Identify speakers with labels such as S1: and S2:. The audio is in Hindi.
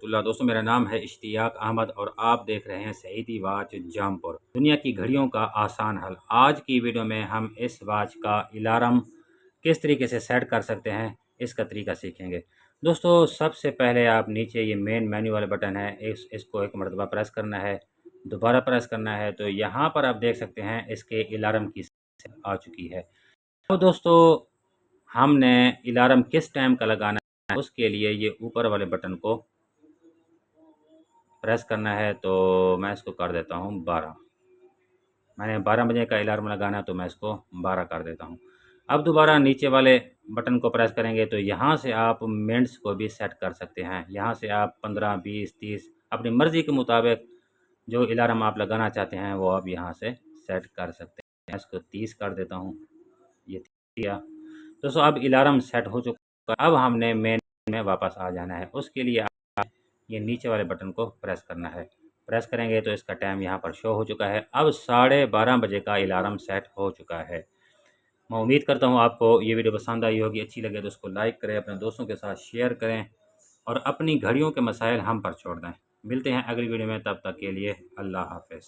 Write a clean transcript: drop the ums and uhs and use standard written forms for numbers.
S1: रहमतुल्लाह। दोस्तों, मेरा नाम है इश्तियाक अहमद और आप देख रहे हैं सईदी वाच जामपुर, दुनिया की घड़ियों का आसान हल। आज की वीडियो में हम इस वाच का अलार्म किस तरीके से सेट कर सकते हैं, इसका तरीका सीखेंगे। दोस्तों, सबसे पहले आप नीचे ये मेन मेन्यू वाला बटन है, इसको एक मरतबा प्रेस करना है, दोबारा प्रेस करना है तो यहाँ पर आप देख सकते हैं इसके अलार्म की आ चुकी है। तो दोस्तों, हमने अलार्म किस टाइम का लगाना है, उसके लिए ये ऊपर वाले बटन को प्रेस करना है। तो मैं इसको कर देता हूँ 12। मैंने 12 बजे का अलार्म लगाना है तो मैं इसको 12 कर देता हूँ। अब दोबारा नीचे वाले बटन को प्रेस करेंगे तो यहाँ से आप मिनट्स को भी सेट कर सकते हैं। यहाँ से आप 15, 20, 30 अपनी मर्ज़ी के मुताबिक जो अलार्म आप लगाना चाहते हैं वो आप यहाँ से सेट कर सकते हैं। इसको 30 कर देता हूँ, ये किया। दोस्तों, अब अलार्म सेट हो चुका है। अब हमने मेन में वापस आ जाना है। उसके लिए आप ये नीचे वाले बटन को प्रेस करना है। प्रेस करेंगे तो इसका टाइम यहाँ पर शो हो चुका है। अब 12:30 बजे का अलार्म सेट हो चुका है। मैं उम्मीद करता हूँ आपको ये वीडियो पसंद आई होगी। अच्छी लगे तो उसको लाइक करें, अपने दोस्तों के साथ शेयर करें और अपनी घड़ियों के मसाइल हम पर छोड़ दें। मिलते हैं अगली वीडियो में, तब तक के लिए अल्लाह हाफ़िज़।